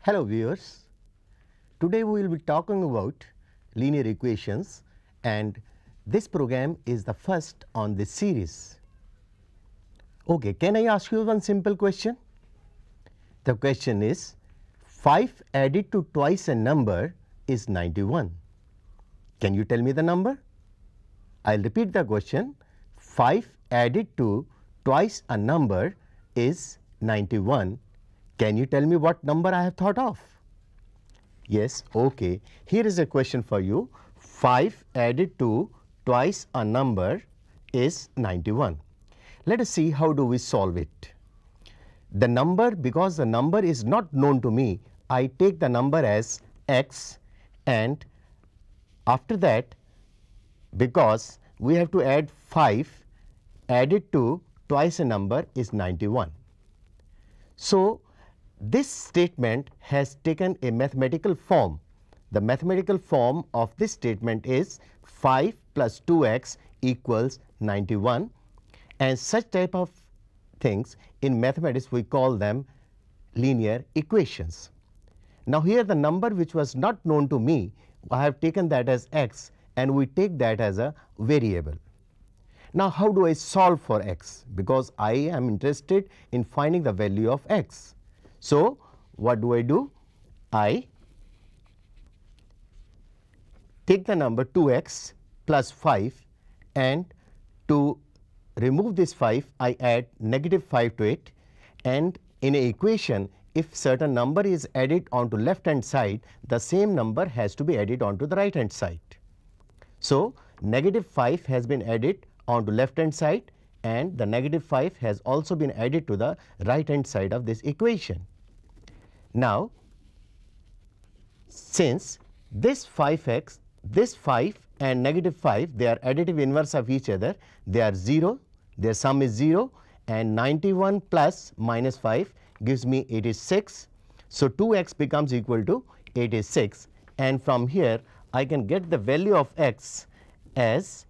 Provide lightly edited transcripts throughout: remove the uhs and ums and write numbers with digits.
Hello viewers, today we will be talking about linear equations and this program is the first on this series. Okay, can I ask you one simple question? The question is 5 added to twice a number is 91. Can you tell me the number? I will repeat the question. 5 added to twice a number is 91. Can you tell me what number I have thought of? Yes, okay. Here is a question for you. 5 added to twice a number is 91. Let us see how do we solve it. The number, because the number is not known to me, I take the number as x, and after that, because we have to add 5 added to twice a number is 91. So this statement has taken a mathematical form. The mathematical form of this statement is 5 plus 2x equals 91, and such type of things in mathematics we call them linear equations. Now here the number which was not known to me, I have taken that as x and we take that as a variable. Now how do I solve for x? Because I am interested in finding the value of x. So what do? I take the number 2x plus 5, and to remove this 5 I add negative 5 to it, and in an equation if certain number is added onto left hand side, the same number has to be added onto the right hand side. So negative 5 has been added onto left hand side and the negative 5 has also been added to the right hand side of this equation. Now since this 5x, this 5 and negative 5, they are additive inverse of each other, they are 0, their sum is 0, and 91 plus minus 5 gives me 86. So 2x becomes equal to 86, and from here I can get the value of x as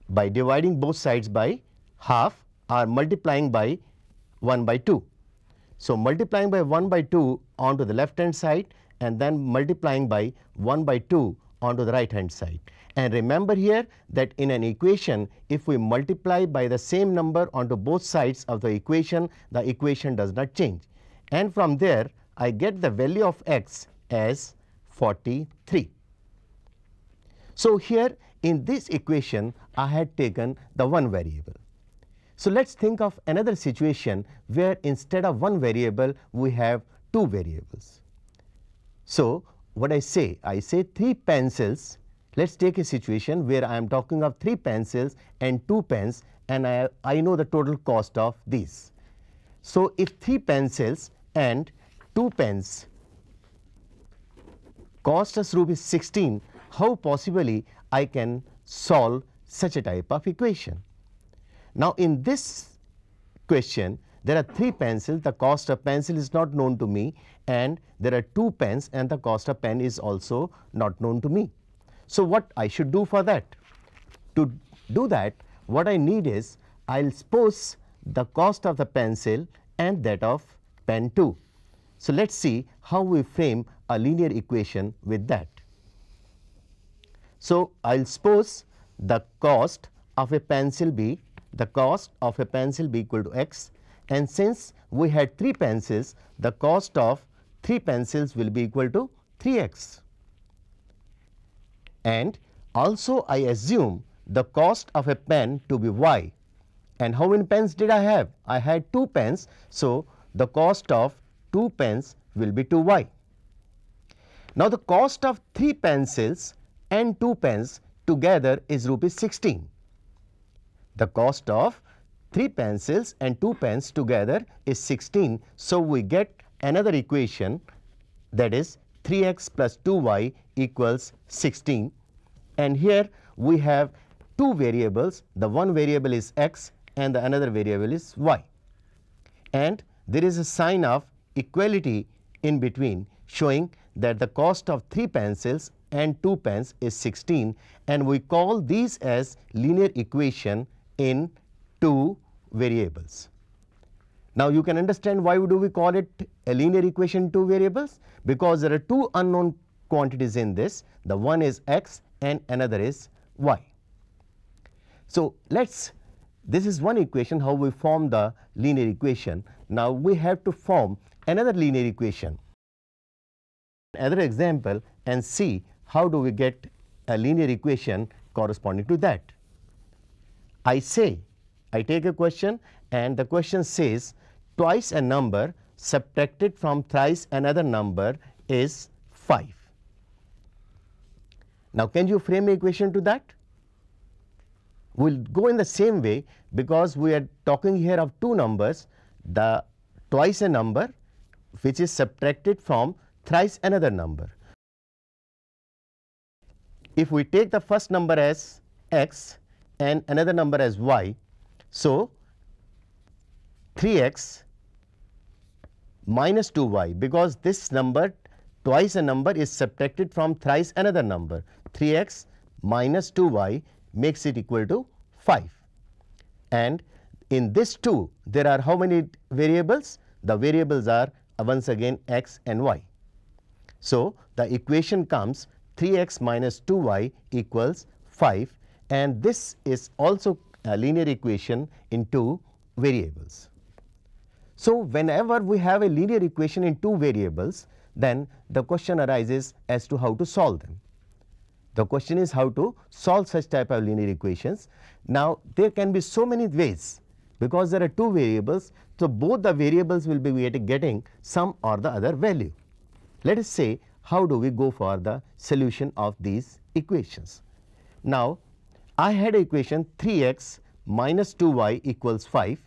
by dividing both sides by half or multiplying by 1 by 2. So multiplying by 1 by 2 onto the left hand side and then multiplying by 1 by 2 onto the right hand side. And remember here that in an equation, if we multiply by the same number onto both sides of the equation does not change. And from there I get the value of x as 43. So here in this equation I had taken the one variable. So let us think of another situation where instead of one variable we have two variables. So what I say 3 pencils. Let us take a situation where I am talking of 3 pencils and 2 pens, and I know the total cost of these. So if 3 pencils and 2 pens cost us rupees 16, how possibly I can solve such a type of equation? Now in this question there are 3 pencils, the cost of pencil is not known to me, and there are 2 pens and the cost of pen is also not known to me. So what I should do for that? To do that, what I need is I will suppose the cost of the pencil and that of pen too. So let us see how we frame a linear equation with that. So I will suppose the cost of a pencil be equal to x, and since we had 3 pencils, the cost of 3 pencils will be equal to 3x. And also I assume the cost of a pen to be y. And how many pens did I have? I had 2 pens, so the cost of 2 pens will be 2y. Now the cost of 3 pencils and 2 pens together is rupees 16. The cost of 3 pencils and 2 pens together is 16. So we get another equation, that is 3x plus 2y equals 16. And here we have 2 variables, the one variable is x and the another variable is y. And there is a sign of equality in between showing that the cost of 3 pencils and 2 pens is 16, and we call these as linear equation in 2 variables. Now you can understand why do we call it a linear equation two variables, because there are two unknown quantities in this. The one is x and another is y. So this is one equation how we form the linear equation. Now we have to form another linear equation, another example, and see how do we get a linear equation corresponding to that. I take a question and the question says twice a number subtracted from thrice another number is 5. Now can you frame an equation to that? We'll go in the same way, because we are talking here of two numbers, the twice a number which is subtracted from thrice another number. If we take the first number as x and another number as y, so 3x minus 2y, because this number twice a number is subtracted from thrice another number. 3x minus 2y makes it equal to 5. And in this 2 there are how many variables? The variables are once again x and y. So the equation comes 3x minus 2y equals 5, and this is also a linear equation in two variables. So whenever we have a linear equation in two variables, then the question arises as to how to solve them. The question is how to solve such type of linear equations. Now there can be so many ways, because there are two variables, so both the variables will be getting some or the other value. Let us say how do we go for the solution of these equations. Now I had equation 3x minus 2y equals 5.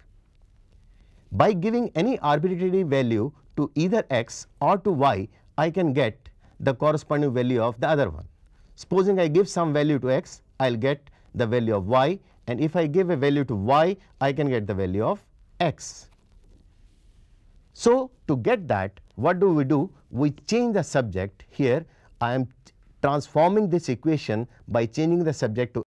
By giving any arbitrary value to either x or to y, I can get the corresponding value of the other one. Supposing I give some value to x, I will get the value of y, and if I give a value to y, I can get the value of x. So to get that, what do? We change the subject. Here I am transforming this equation by changing the subject to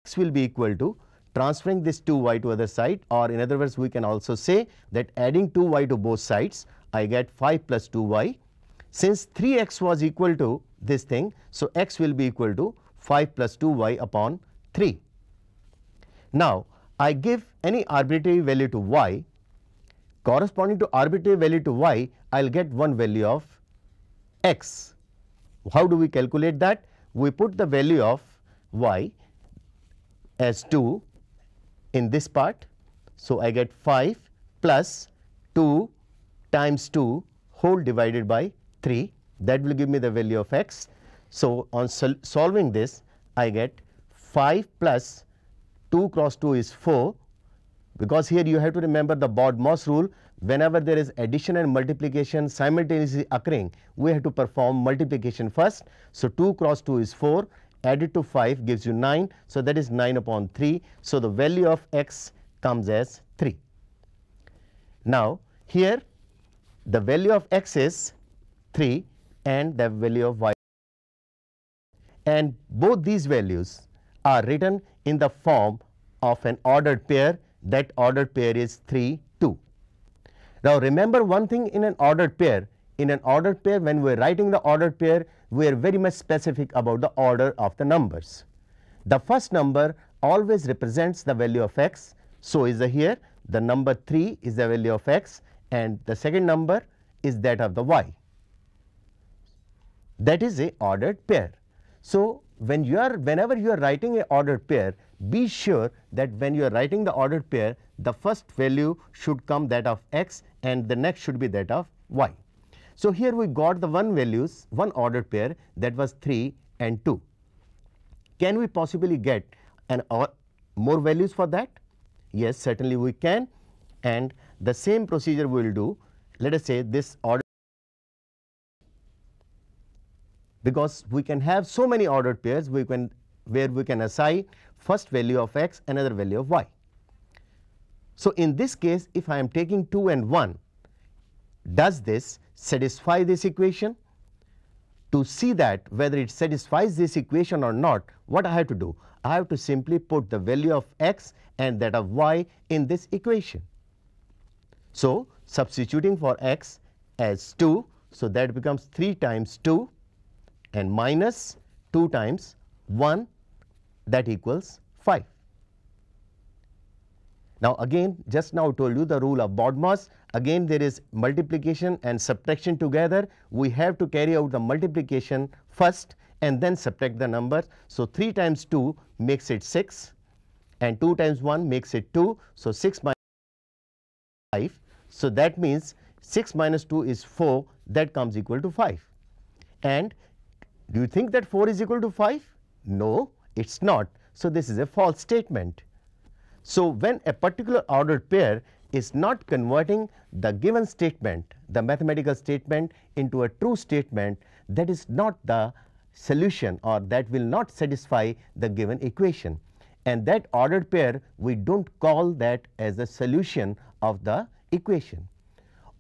x will be equal to transferring this 2y to other side, or in other words we can also say that adding 2y to both sides, I get 5 plus 2y. Since 3x was equal to this thing, so x will be equal to 5 plus 2y upon 3. Now I give any arbitrary value to y. Corresponding to arbitrary value to y, I will get one value of x. How do we calculate that? We put the value of y as 2 in this part. So I get 5 plus 2 times 2 whole divided by 3. That will give me the value of x. So on solving this, I get 5 plus 2 cross 2 is 4, because here you have to remember the Baud-Morse rule. Whenever there is addition and multiplication simultaneously occurring, we have to perform multiplication first. So 2 cross 2 is 4, added to 5 gives you 9, so that is 9 upon 3. So the value of x comes as 3. Now here the value of x is 3 and the value of y, and both these values are written in the form of an ordered pair. That ordered pair is 3, 2. Now remember one thing in an ordered pair. In an ordered pair, when we are writing the ordered pair, we are very much specific about the order of the numbers. The first number always represents the value of x. So is here the number 3 is the value of x, and the second number is that of the y. That is a ordered pair. So whenever you are writing a ordered pair, be sure that when you are writing the ordered pair, the first value should come that of x and the next should be that of y. So here we got the one ordered pair, that was 3 and 2. Can we possibly get more values for that? Yes, certainly we can, and the same procedure we will do. Let us say this order, because we can have so many ordered pairs where we can assign first value of x, another value of y. So in this case, if I am taking 2 and 1, does this satisfy this equation? To see that whether it satisfies this equation or not, what I have to do? I have to simply put the value of x and that of y in this equation. So, substituting for x as 2, so that becomes 3 times 2 and minus 2 times 1, that equals 5. Now again, just now told you the rule of BODMAS. Again there is multiplication and subtraction together. We have to carry out the multiplication first and then subtract the numbers. So 3 times 2 makes it 6 and 2 times 1 makes it 2. So 6 minus 5. So that means 6 minus 2 is 4, that comes equal to 5. And do you think that 4 is equal to 5? No, it's not. So this is a false statement. So when a particular ordered pair is not converting the given statement, the mathematical statement, into a true statement, that is not the solution, or that will not satisfy the given equation. And that ordered pair, we don't call that as the solution of the equation.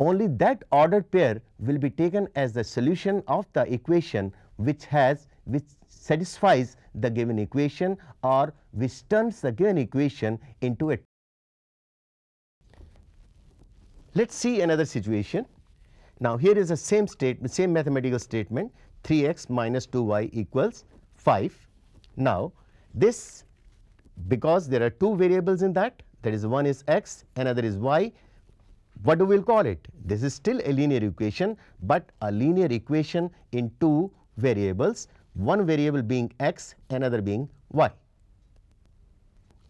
Only that ordered pair will be taken as the solution of the equation which satisfies the given equation, or which turns the given equation into a. Let's see another situation. Now here is the same mathematical statement, 3x minus 2y equals 5. Now this, because there are two variables in that is one is x, another is y, what do we call it? This is still a linear equation, but a linear equation in two variables, one variable being x, another being y.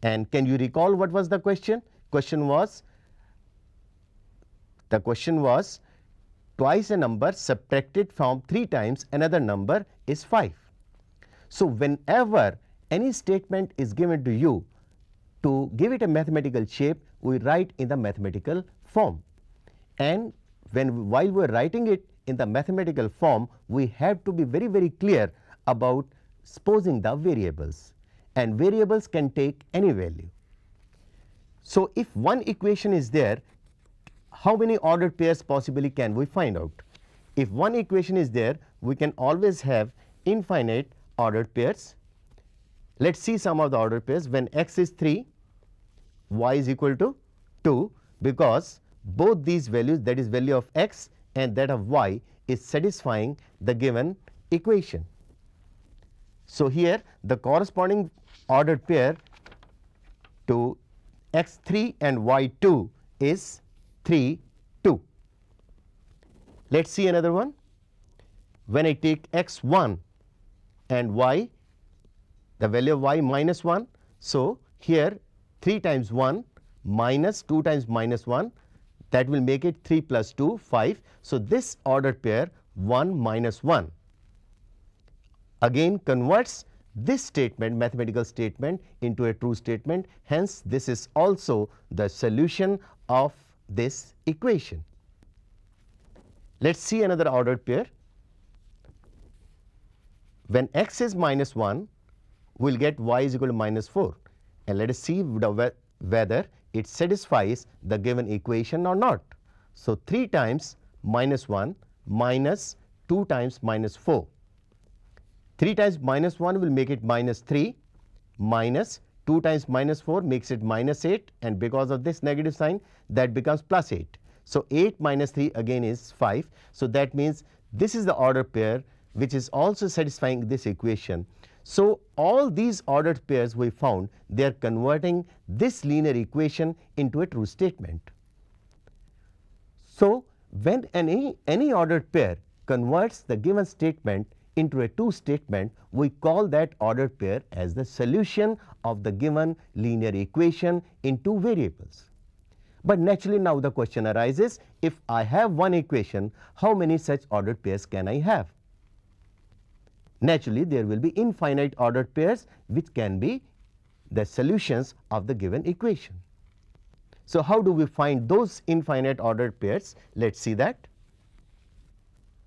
And can you recall what was the question? The question was twice a number subtracted from 3 times another number is 5. So whenever any statement is given to you, to give it a mathematical shape, we write in the mathematical form. And while we are writing it in the mathematical form, we have to be very, very clear about supposing the variables, and variables can take any value. So if one equation is there, how many ordered pairs possibly can we find out? If one equation is there, we can always have infinite ordered pairs. Let's see some of the ordered pairs. When x is 3, y is equal to 2, because both these values, that is value of x and that of y, is satisfying the given equation. So here the corresponding ordered pair to x3 and y2 is 3, 2. Let's see another one. When I take x1 and y, the value of y minus 1, so here 3 times 1 minus 2 times minus 1, that will make it 3 plus 2, 5. So this ordered pair 1 minus 1 again converts this statement, mathematical statement, into a true statement. Hence this is also the solution of this equation. Let's see another ordered pair. When x is minus 1, we will get y is equal to minus 4, and let us see whether it satisfies the given equation or not. So 3 times minus 1 minus 2 times minus 4. 3 times minus 1 will make it minus 3, minus 2 times minus 4 makes it minus 8, and because of this negative sign, that becomes plus 8. So 8 minus 3 again is 5. So that means this is the ordered pair which is also satisfying this equation. So all these ordered pairs we found, they are converting this linear equation into a true statement. So when any ordered pair converts the given statement into a true statement, we call that ordered pair as the solution of the given linear equation in two variables. But naturally now the question arises, if I have one equation, how many such ordered pairs can I have? Naturally there will be infinite ordered pairs which can be the solutions of the given equation. So how do we find those infinite ordered pairs? Let's see that.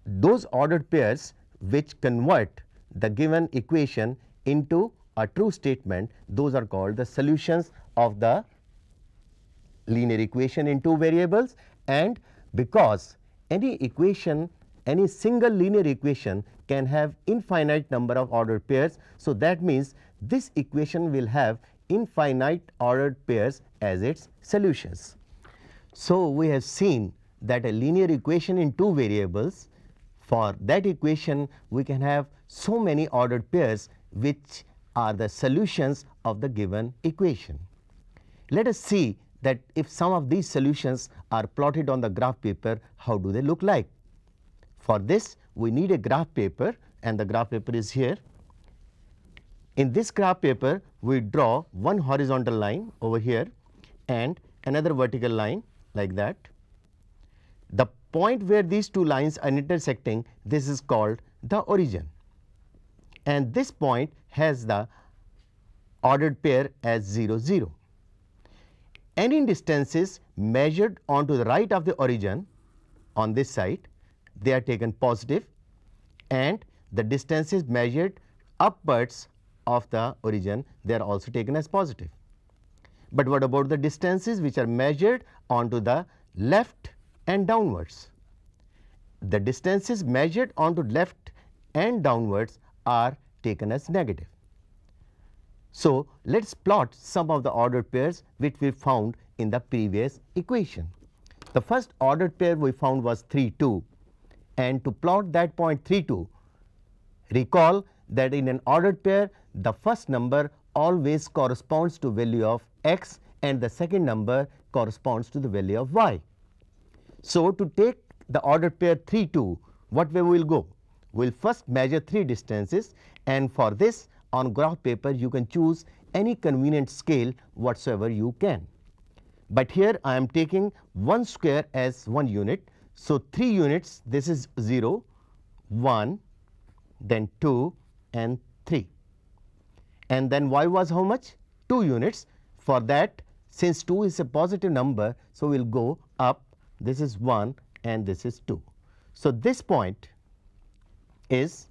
Those ordered pairs which convert the given equation into a true statement, those are called the solutions of the linear equation in two variables. And because any equation, any single linear equation can have infinite number of ordered pairs, so that means this equation will have infinite ordered pairs as its solutions. So, we have seen that a linear equation in two variables, for that equation we can have so many ordered pairs which are the solutions of the given equation. Let us see that if some of these solutions are plotted on the graph paper, how do they look like? For this we need a graph paper, and the graph paper is here. In this graph paper we draw one horizontal line over here and another vertical line like that. The point where these two lines are intersecting, this is called the origin, and this point has the ordered pair as 0, 0. Any distances measured onto the right of the origin on this side, they are taken positive, and the distances measured upwards of the origin, they are also taken as positive. But what about the distances which are measured onto the left and downwards? The distances measured onto left and downwards are taken as negative. So, let us plot some of the ordered pairs which we found in the previous equation. The first ordered pair we found was 3, 2, and to plot that point 3, 2, recall that in an ordered pair the first number always corresponds to value of x and the second number corresponds to the value of y. So, to take the ordered pair 3, 2, what way we will go? We will first measure 3 distances, and for this on graph paper you can choose any convenient scale whatsoever you can. But here I am taking 1 square as 1 unit. So, 3 units, this is 0, 1, then 2 and 3, and then y was how much? 2 units. For that, since 2 is a positive number, so we will go up, this is 1 and this is 2. So, this point is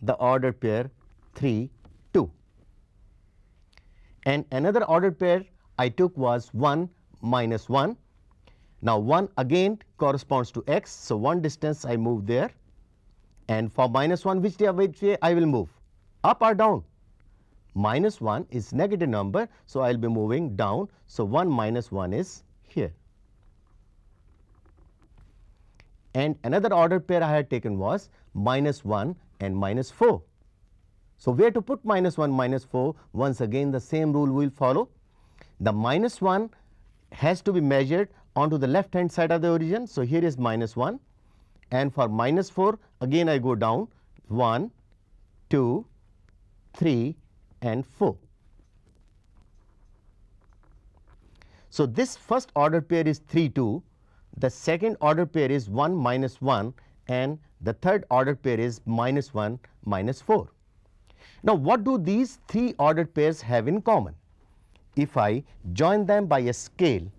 the ordered pair 3, 2, and another ordered pair I took was 1 minus 1. Now, 1 again corresponds to x, so 1 distance I move there, and for minus 1 which way I will move, up or down? Minus 1 is negative number, so I will be moving down. So, 1 minus 1 is here. And another ordered pair I had taken was minus 1 and minus 4. So, where to put minus 1, minus 4? Once again the same rule we will follow. The minus 1 has to be measured onto the left hand side of the origin. So, here is minus 1, and for minus 4 again I go down 1, 2, 3 and 4. So, this first ordered pair is 3, 2, the second ordered pair is 1 minus 1, and the third ordered pair is minus 1 minus 4. Now, what do these 3 ordered pairs have in common? If I join them by a scale,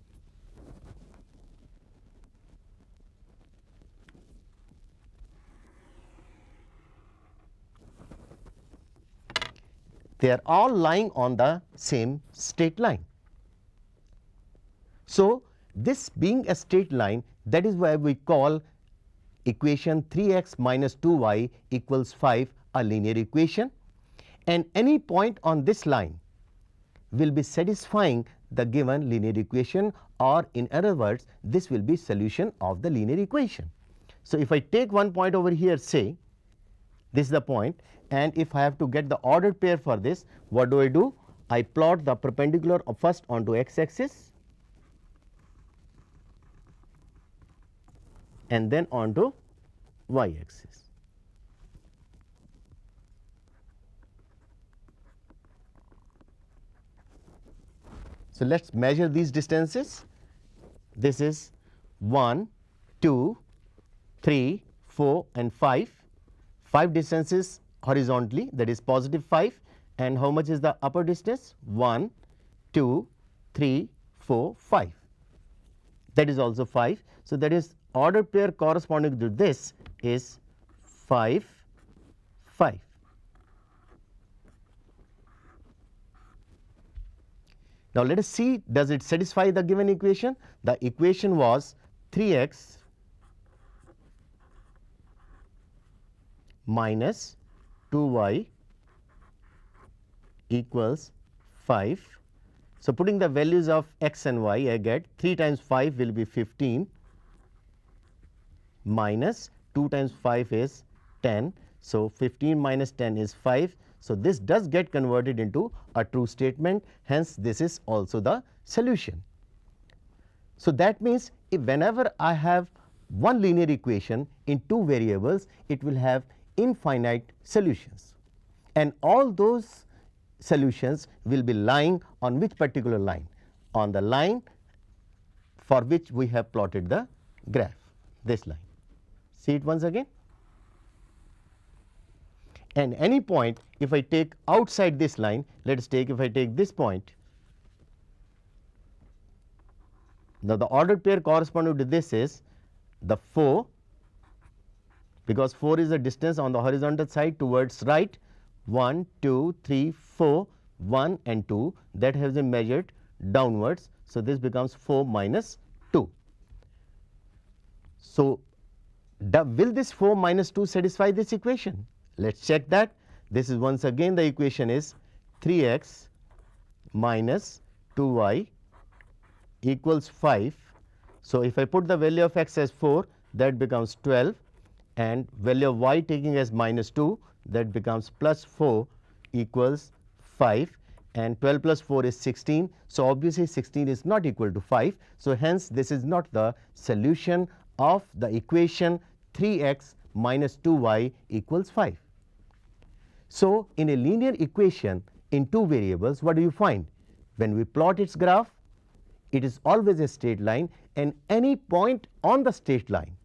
they are all lying on the same straight line. So, this being a straight line, that is why we call equation 3x minus 2y equals 5 a linear equation, and any point on this line will be satisfying the given linear equation, or in other words this will be solution of the linear equation. So, if I take one point over here, say this is the point, and if I have to get the ordered pair for this, what do? I plot the perpendicular first onto x axis and then onto y axis. So, let us measure these distances. This is 1, 2, 3, 4 and 5. 5 distances horizontally, that is positive 5, and how much is the upper distance? 1, 2, 3, 4, 5. That is also 5. So, that is ordered pair corresponding to this is 5, 5. Now, let us see, does it satisfy the given equation? The equation was 3x minus 2y equals 5. So, putting the values of x and y, I get 3 times 5 will be 15 minus 2 times 5 is 10. So, 15 minus 10 is 5. So, this does get converted into a true statement, hence this is also the solution. So, that means if whenever I have one linear equation in two variables, it will have infinite solutions, and all those solutions will be lying on which particular line? On the line for which we have plotted the graph, this line. See it once again. And any point, if I take outside this line, let us take, if I take this point, now the ordered pair corresponding to this is the 4, because 4 is the distance on the horizontal side towards right, 1, 2, 3, 4, 1 and 2, that has been measured downwards. So, this becomes 4 minus 2. So, will this 4 minus 2 satisfy this equation? Let us check that. This is once again the equation is 3x minus 2y equals 5. So, if I put the value of x as 4, that becomes 12, and value of y taking as minus 2, that becomes plus 4 equals 5, and 12 plus 4 is 16. So, obviously 16 is not equal to 5. So, hence this is not the solution of the equation 3x minus 2y equals 5. So, in a linear equation in two variables, what do you find? When we plot its graph, it is always a straight line, and any point on the straight line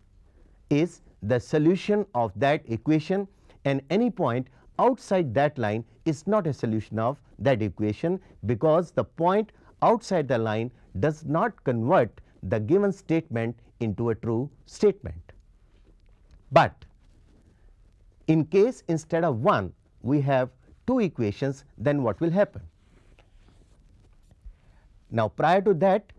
is the solution of that equation, and any point outside that line is not a solution of that equation, because the point outside the line does not convert the given statement into a true statement. But in case instead of one we have two equations, then what will happen? Now, prior to that,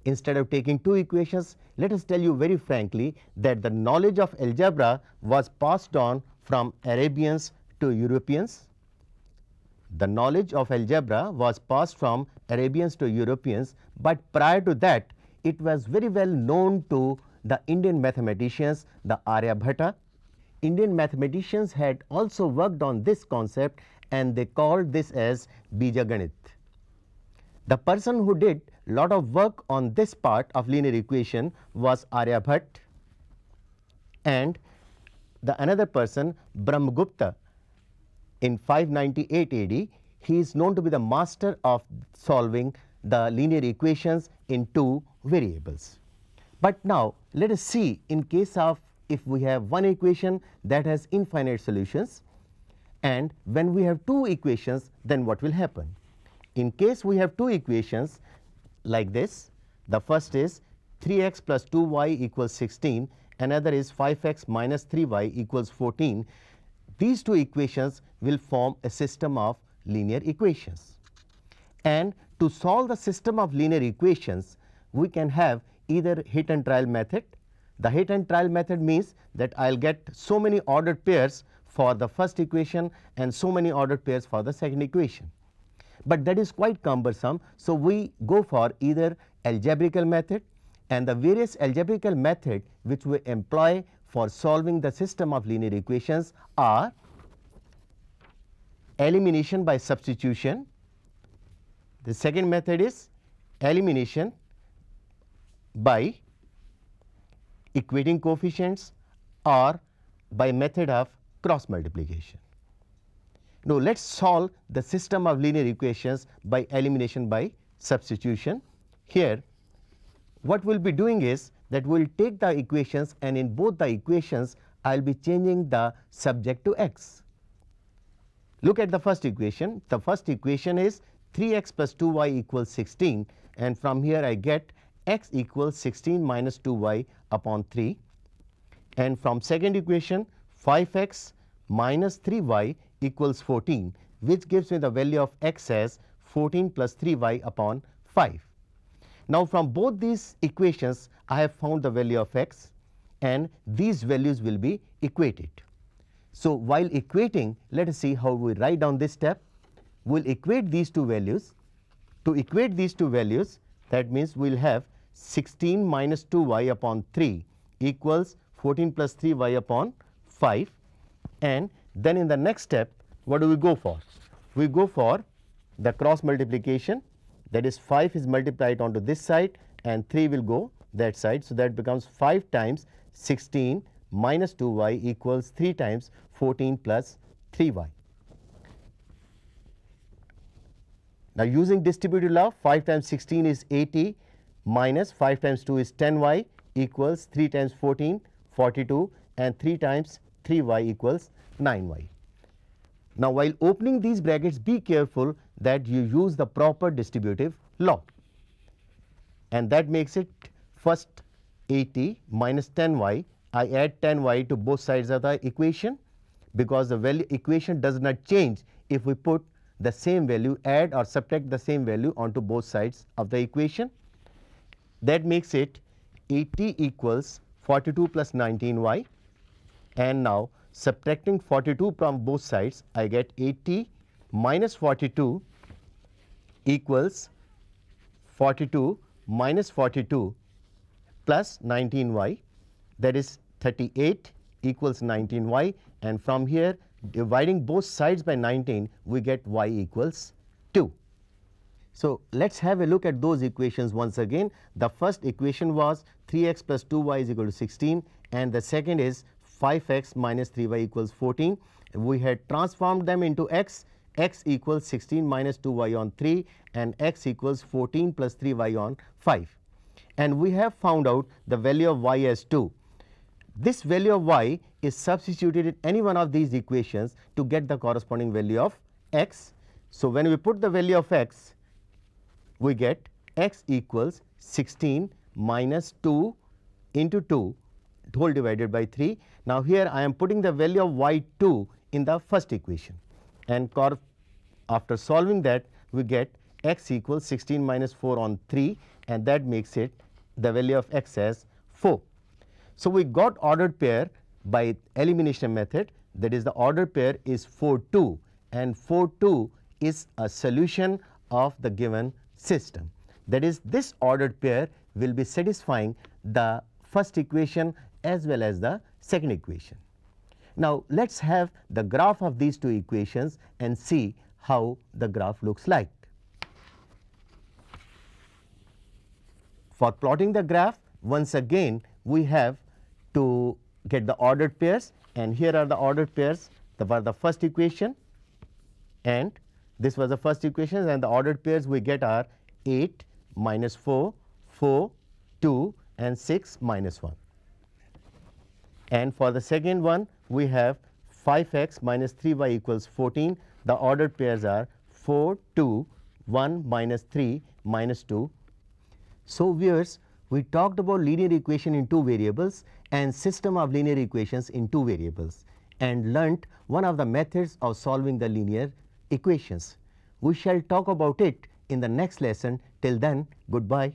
instead of taking two equations, let us tell you very frankly that the knowledge of algebra was passed on from Arabians to Europeans. The knowledge of algebra was passed from Arabians to Europeans, but prior to that it was very well known to the Indian mathematicians, the Aryabhata. Indian mathematicians had also worked on this concept, and they called this as Bijaganit. The person who did lot of work on this part of linear equation was Aryabhat, and the another person Brahmagupta in 598 AD. He is known to be the master of solving the linear equations in two variables. But now let us see, in case of if we have one equation that has infinite solutions, and when we have two equations, then what will happen? In case we have two equations like this, the first is 3x plus 2y equals 16, another is 5x minus 3y equals 14. These two equations will form a system of linear equations. And to solve the system of linear equations, we can have either hit and trial method. The hit and trial method means that I will get so many ordered pairs for the first equation and so many ordered pairs for the second equation. But that is quite cumbersome. So, we go for either algebraical method, and the various algebraical method which we employ for solving the system of linear equations are elimination by substitution. The second method is elimination by equating coefficients or by method of cross multiplication. Now, let us solve the system of linear equations by elimination by substitution. Here what we will be doing is that we will take the equations, and in both the equations I will be changing the subject to x. Look at the first equation. The first equation is 3x plus 2y equals 16, and from here I get x equals 16 minus 2y upon 3, and from second equation 5x minus 3y equals 14, which gives me the value of x as 14 plus 3y upon 5. Now, from both these equations I have found the value of x, and these values will be equated. So, while equating, let us see how we write down this step. We will equate these two values. to equate these two values, that means we will have 16 minus 2y upon 3 equals 14 plus 3y upon 5, and then in the next step what do we go for? We go for the cross multiplication, that is 5 is multiplied onto this side and 3 will go that side. So, that becomes 5 times 16 minus 2y equals 3 times 14 plus 3y. Now, using distributive law, 5 times 16 is 80 minus 5 times 2 is 10y equals 3 times 14 42 and 3 times 3y equals 9y. Now, while opening these brackets, be careful that you use the proper distributive law, and that makes it first 80 minus 10y. I add 10y to both sides of the equation, because the value equation does not change if we put the same value, add or subtract the same value onto both sides of the equation. That makes it 80 equals 42 plus 19y, and now subtracting 42 from both sides, I get 80 minus 42 equals 42 minus 42 plus 19y, that is 38 equals 19y, and from here dividing both sides by 19 we get y equals 2. So, let us have a look at those equations once again. The first equation was 3x plus 2y is equal to 16, and the second is 5x minus 3y equals 14. We had transformed them into x equals 16 minus 2y on 3 and x equals 14 plus 3y on 5. And we have found out the value of y as 2. This value of y is substituted in any one of these equations to get the corresponding value of x. So, when we put the value of x, we get x equals 16 minus 2 into 2 whole divided by 3. Now, here I am putting the value of y2 in the first equation, and after solving that we get x equals 16 minus 4 on 3, and that makes it the value of x as 4. So, we got ordered pair by elimination method, that is the ordered pair is 4 2, and 4 2 is a solution of the given system. That is, this ordered pair will be satisfying the first equation as well as the second equation. Now, let us have the graph of these two equations and see how the graph looks like. For plotting the graph, once again we have to get the ordered pairs, and here are the ordered pairs for the first equation, and this was the first equation, and the ordered pairs we get are 8 minus 4, 4, 2 and 6 minus 1. And for the second one we have 5x minus 3y equals 14. The ordered pairs are 4, 2, 1 minus 3 minus 2. So, viewers, we talked about linear equation in two variables and system of linear equations in two variables, and learnt one of the methods of solving the linear equations. We shall talk about it in the next lesson. Till then, goodbye.